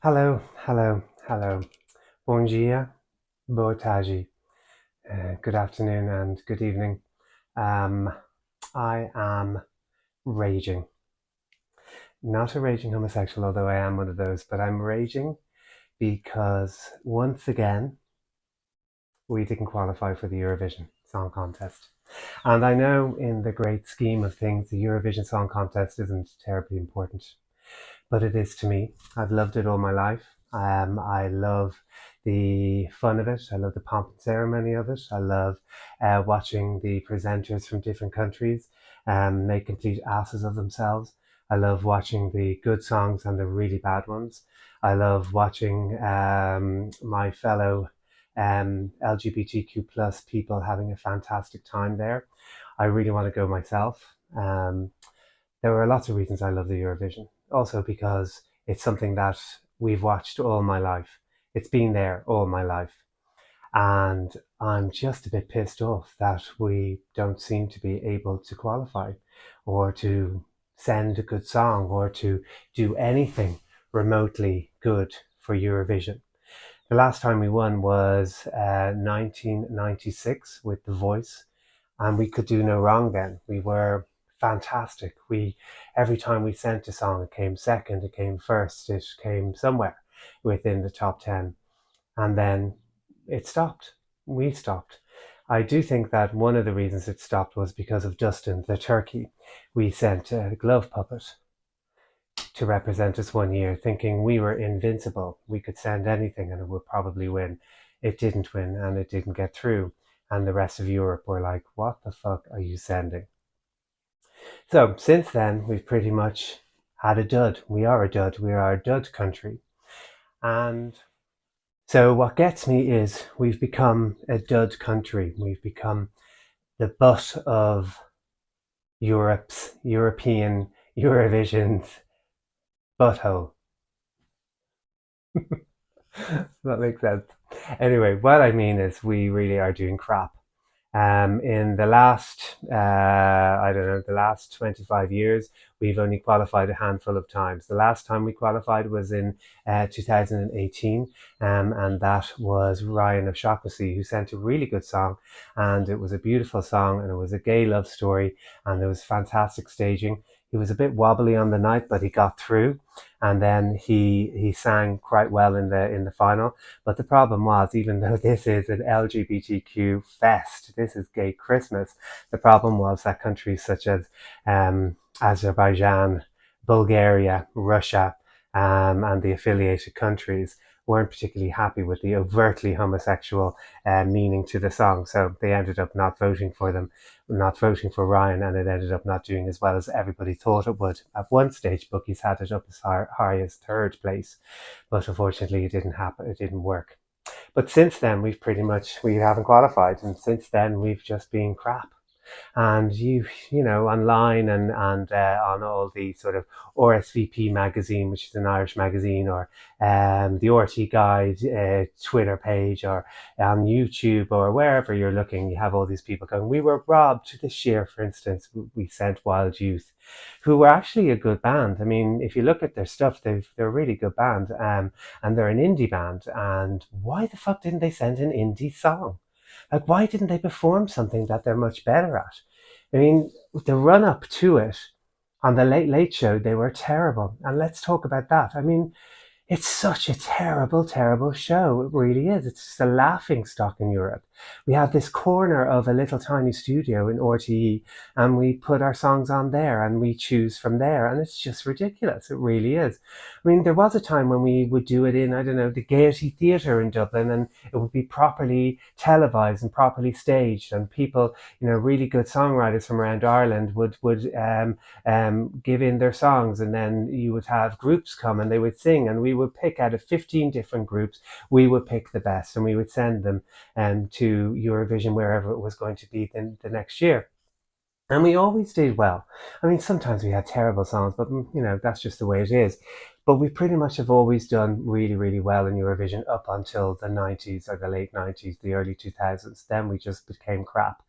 Hello, hello, hello. Bom dia, boa tarde, good afternoon, and good evening. Um, I am raging. Not a raging homosexual, although I am one of those, but I'm raging because once again, we didn't qualify for the Eurovision Song Contest. And I know in the great scheme of things, the Eurovision Song Contest isn't terribly important, but it is to me. I've loved it all my life. I love the fun of it. I love the pomp and ceremony of it. I love watching the presenters from different countries make complete asses of themselves. I love watching the good songs and the really bad ones. I love watching my fellow LGBTQ plus people having a fantastic time there. I really want to go myself. There were lots of reasons I love the Eurovision. Also because it's something that we've watched all my life. It's been there all my life. And I'm just a bit pissed off that we don't seem to be able to qualify or to send a good song or to do anything remotely good for Eurovision. The last time we won was 1996 with The Voice, and we could do no wrong then. We were fantastic. We Every time we sent a song, it came second, it came first, it came somewhere within the top 10, and then it stopped. We stopped. I do think that one of the reasons it stopped was because of Dustin the turkey. We sent a glove puppet to represent us one year, thinking we were invincible. We could send anything and it would probably win. It didn't win and it didn't get through. And the rest of Europe were like, what the fuck are you sending? So since then, we've pretty much had a dud. We are a dud. We are a dud country. And so what gets me is we've become a dud country. We've become the butt of European Eurovision's butthole. That makes sense. Anyway, what I mean is we really are doing crap. In the last, I don't know, the last 25 years, we've only qualified a handful of times. The last time we qualified was in 2018, and that was Ryan of Shockley, who sent a really good song, and it was a beautiful song, and it was a gay love story, and there was fantastic staging. He was a bit wobbly on the night, but he got through, and then he sang quite well in the final. But the problem was, even though this is an LGBTQ fest, this is gay Christmas, the problem was that countries such as Azerbaijan, Bulgaria, Russia, and the affiliated countries weren't particularly happy with the overtly homosexual meaning to the song. So they ended up not voting for them, not voting for Ryan, and it ended up not doing as well as everybody thought it would. At one stage, bookies had it up as high as third place, but unfortunately it didn't happen. It didn't work. But since then, we haven't qualified, and since then we've just been crap. And you know, online and on all the sort of RSVP magazine, which is an Irish magazine, or the RT Guide Twitter page, or on YouTube, or wherever you're looking, you have all these people going, we were robbed this year. For instance, we sent Wild Youth, who were actually a good band. I mean, if you look at their stuff, they're a really good band, and they're an indie band. And why the fuck didn't they send an indie song? Like, why didn't they perform something that they're much better at? I mean, the run up to it on the Late Late Show, they were terrible. And let's talk about that. I mean, it's such a terrible, terrible show. It really is. It's just a laughing stock in Europe. We have this corner of a little tiny studio in RTE, and we put our songs on there and we choose from there. And it's just ridiculous. It really is. I mean, there was a time when we would do it in, I don't know, the Gaiety Theatre in Dublin, and it would be properly televised and properly staged. And people, you know, really good songwriters from around Ireland would give in their songs, and then you would have groups come and they would sing, and we would pick out of 15 different groups. We would pick the best and we would send them to Eurovision, wherever it was going to be the next year. And we always did well. I mean, sometimes we had terrible songs, but you know, that's just the way it is. But we pretty much have always done really, really well in Eurovision up until the 90s, or the late 90s, the early 2000s. Then we just became crap.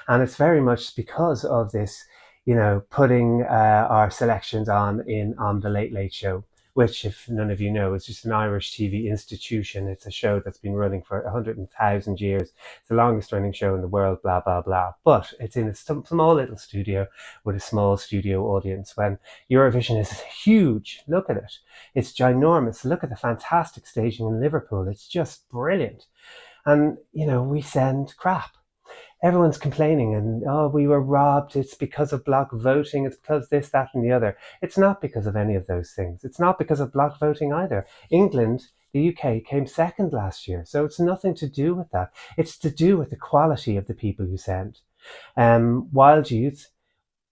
And it's very much because of this, you know, putting our selections on the Late Late Show. which, if none of you know, is just an Irish TV institution. It's a show that's been running for 100,000 years. It's the longest running show in the world, blah, blah, blah. But it's in a small little studio with a small studio audience when Eurovision is huge. Look at it. It's ginormous. Look at the fantastic staging in Liverpool. It's just brilliant. And, we send crap. Everyone's complaining and, oh, we were robbed. It's because of block voting. It's because this, that, and the other. It's not because of any of those things. It's not because of block voting either. England, the UK, came second last year. So it's nothing to do with that. It's to do with the quality of the people you send. Wild Youth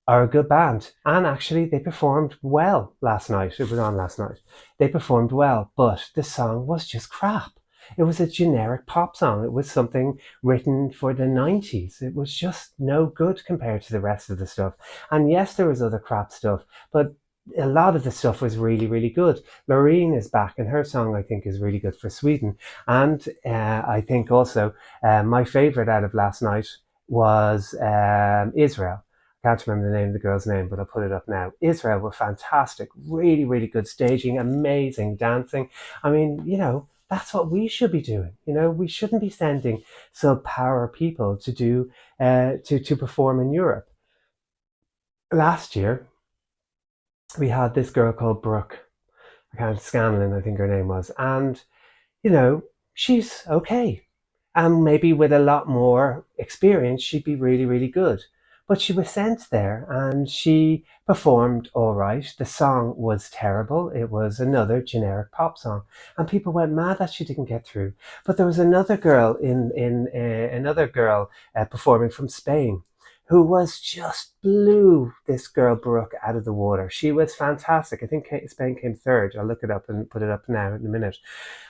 are a good band. And actually, they performed well last night. It was on last night. They performed well, but the song was just crap. It was a generic pop song. It was something written for the 90s. It was just no good compared to the rest of the stuff. And yes, there was other crap stuff, but a lot of the stuff was really, really good. Loreen is back, and her song, I think, is really good for Sweden. And I think also my favourite out of last night was Israel. I can't remember the name of the girl's name, but I'll put it up now. Israel were fantastic. Really, really good staging, amazing dancing. I mean, that's what we should be doing. We shouldn't be sending subpower people to do to perform in Europe. Last year, we had this girl called Brooke. I can't Scanlon, I think her name was, and you know she's okay. And maybe with a lot more experience, she'd be really, really good. But she was sent there and she performed all right. The song was terrible. It was another generic pop song. And people went mad that she didn't get through. But there was another girl performing from Spain who was just blew this girl Brooke out of the water. She was fantastic. I think Spain came third. I'll look it up and put it up now in a minute.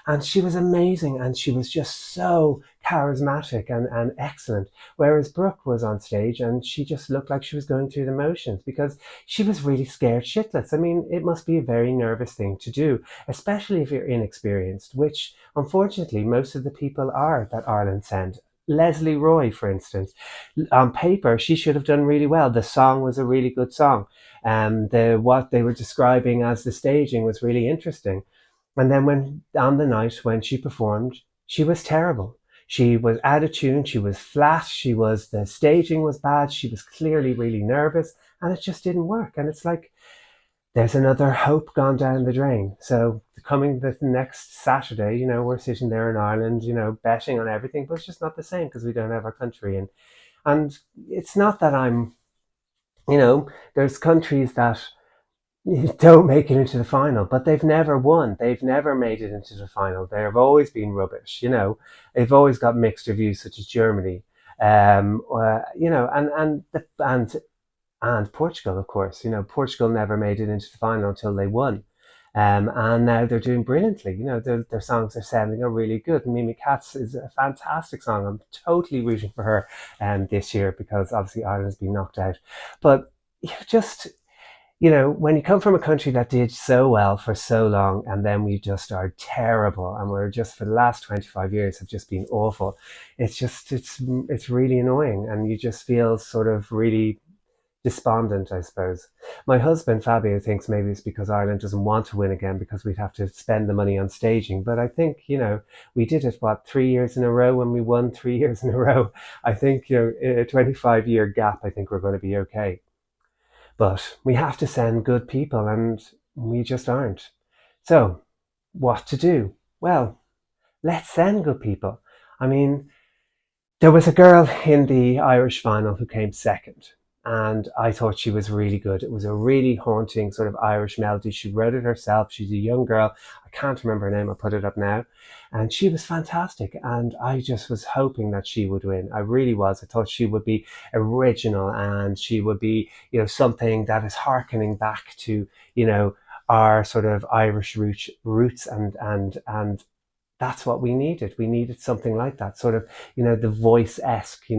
And she was amazing and she was just so charismatic and excellent. Whereas Brooke was on stage and she just looked like she was going through the motions because she was really scared shitless. I mean, it must be a very nervous thing to do, especially if you're inexperienced, which unfortunately most of the people are that Ireland send. Leslie Roy, for instance, on paper, she should have done really well. The song was a really good song. What they were describing as the staging was really interesting. And then when on the night when she performed, she was terrible. She was out of tune. She was flat. The staging was bad. She was clearly really nervous, and it just didn't work. And it's like there's another hope gone down the drain. So coming the next Saturday, we're sitting there in Ireland, betting on everything, but it's just not the same because we don't have our country. And it's not that there's countries that don't make it into the final, but they've never won. They've never made it into the final. They've always been rubbish. They've always got mixed reviews, such as Germany. And Portugal, of course. Portugal never made it into the final until they won. And now they're doing brilliantly. Their songs they're sending are really good. Mimi Katz is a fantastic song. I'm totally rooting for her this year because obviously Ireland's been knocked out. But just when you come from a country that did so well for so long and then we just are terrible and we're just for the last 25 years have just been awful, it's really annoying and you just feel sort of really despondent, I suppose. My husband Fabio thinks maybe it's because Ireland doesn't want to win again because we'd have to spend the money on staging. But I think we did it 3 years in a row when we won 3 years in a row. I think in a 25-year gap, I think we're going to be okay. But we have to send good people, and we just aren't. So, what to do? Well, let's send good people. I mean, there was a girl in the Irish final who came second, and I thought she was really good. It was a really haunting sort of Irish melody. She wrote it herself. She's a young girl. I can't remember her name. I'll put it up now. And she was fantastic. And I just was hoping that she would win. I really was. I thought she would be original and she would be, something that is hearkening back to, our sort of Irish roots and that's what we needed. We needed something like that, sort of, the voice-esque.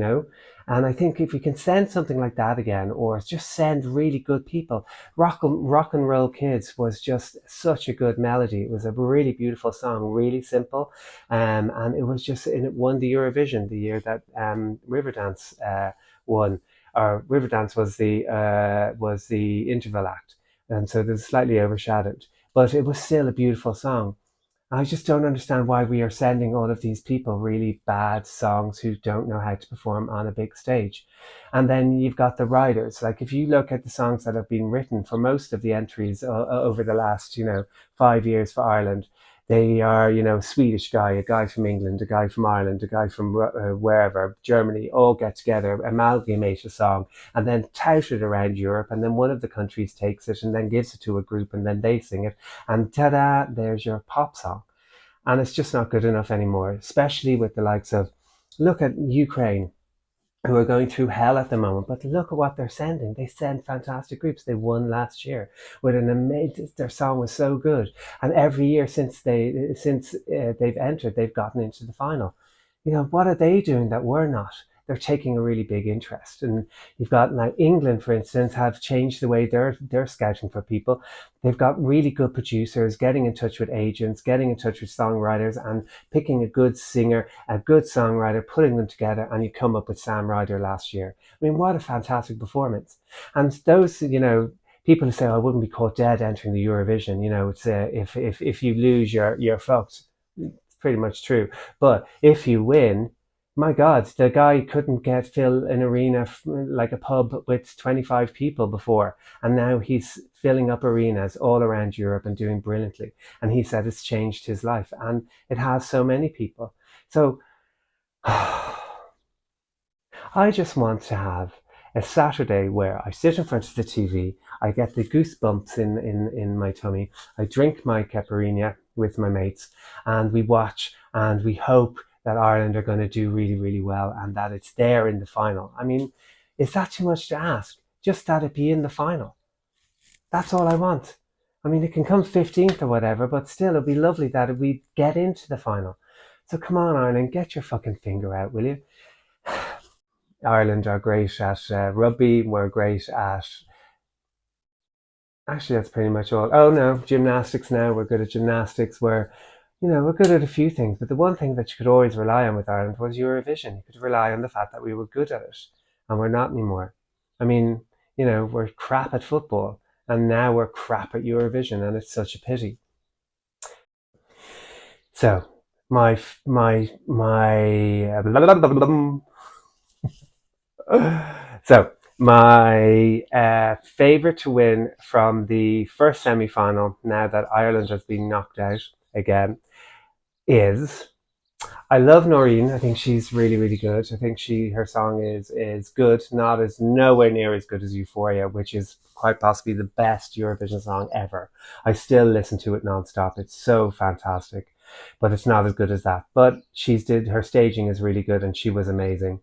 And I think if we can send something like that again, or just send really good people, Rock and Roll Kids was just such a good melody. It was a really beautiful song, really simple. And it was and it won the Eurovision the year that Riverdance won. Or Riverdance was the interval act. And so it was slightly overshadowed. but it was still a beautiful song. I just don't understand why we are sending all of these people really bad songs who don't know how to perform on a big stage. And then you've got the writers. Like if you look at the songs that have been written for most of the entries over the last, 5 years for Ireland, they are, Swedish guy, a guy from England, a guy from Ireland, a guy from wherever, Germany, all get together, amalgamate a song, and then tout it around Europe. And then one of the countries takes it and then gives it to a group and then they sing it. And ta-da, there's your pop song. And it's just not good enough anymore, especially with the likes of, look at Ukraine, who are going through hell at the moment, but look at what they're sending. They send fantastic groups. They won last year with an amazing, their song was so good. And every year since they've entered, they've gotten into the final. What are they doing that we're not? They're taking a really big interest. And you've got now England, for instance, have changed the way they're scouting for people. They've got really good producers getting in touch with agents, getting in touch with songwriters, and picking a good singer, a good songwriter, putting them together, and you come up with Sam Ryder last year. I mean, what a fantastic performance! And those, people who say, "Oh, I wouldn't be caught dead entering the Eurovision," it's if you lose, you're fucked. It's pretty much true. But if you win, my God, the guy couldn't get fill an arena like a pub with 25 people before, and now he's filling up arenas all around Europe and doing brilliantly. And he said it's changed his life, and it has so many people. So I just want to have a Saturday where I sit in front of the TV, I get the goosebumps in my tummy, I drink my caipirinha with my mates, and we watch and we hope that Ireland are going to do really, really well and that it's there in the final. I mean, is that too much to ask? Just that it be in the final. That's all I want. I mean, it can come 15th or whatever, but still, it'd be lovely that we get into the final. So come on, Ireland, get your fucking finger out, will you? Ireland are great at rugby. We're great at. Actually, that's pretty much all. Oh no, gymnastics now. We're good at gymnastics. We're good at a few things. But the one thing that you could always rely on with Ireland was Eurovision. You could rely on the fact that we were good at it, and we're not anymore. I mean, we're crap at football, and now we're crap at Eurovision, and it's such a pity. So, my So my favourite to win from the first semi-final, now that Ireland has been knocked out again, is I love Noreen. I think she's really, really good. I think her song is good, not as nowhere near as good as Euphoria, which is quite possibly the best Eurovision song ever. I still listen to it nonstop. It's so fantastic, but it's not as good as that. But she's did her staging is really good, and she was amazing.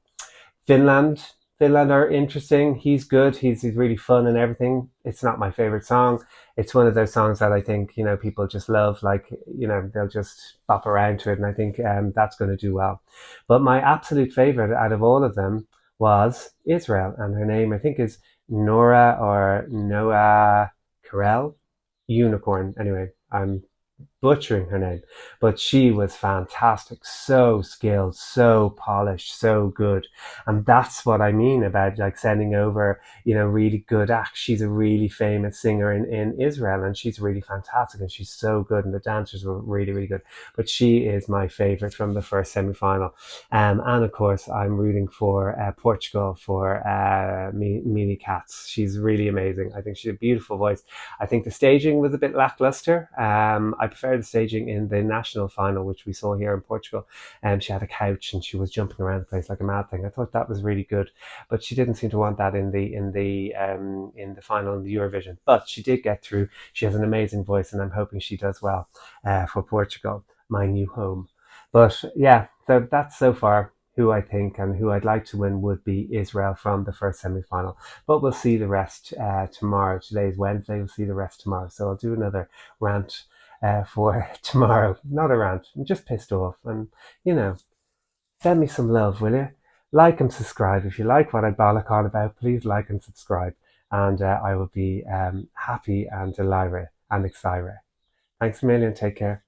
Finland. Finland are interesting. He's good. He's really fun and everything. It's not my favorite song. It's one of those songs that I think people just love. Like they'll just bop around to it, and I think that's going to do well. But my absolute favorite out of all of them was Israel, and her name I think is Nora or Noah Carell, Unicorn. Anyway, I'm butchering her name, but she was fantastic, so skilled, so polished, so good. And that's what I mean about like sending over, really good acts. She's a really famous singer in Israel, and she's really fantastic, and she's so good, and the dancers were really, really good. But she is my favorite from the first semi-final. And of course, I'm rooting for Portugal for Mimi Katz. She's really amazing. I think she has a beautiful voice. I think the staging was a bit lackluster. I prefer the staging in the national final, which we saw here in Portugal. And she had a couch and she was jumping around the place like a mad thing. I thought that was really good, but she didn't seem to want that in the final in the Eurovision. But she did get through. She has an amazing voice, and I'm hoping she does well for Portugal, my new home. But yeah, so that's so far who I think and who I'd like to win would be Israel from the first semi-final. But we'll see the rest tomorrow. Today's Wednesday. We'll see the rest tomorrow. So I'll do another rant for tomorrow. Not a rant. I'm just pissed off. And, send me some love, will you? Like and subscribe. If you like what I bollock on about, please like and subscribe. And I will be happy and delighted and excited. Thanks a million. Take care.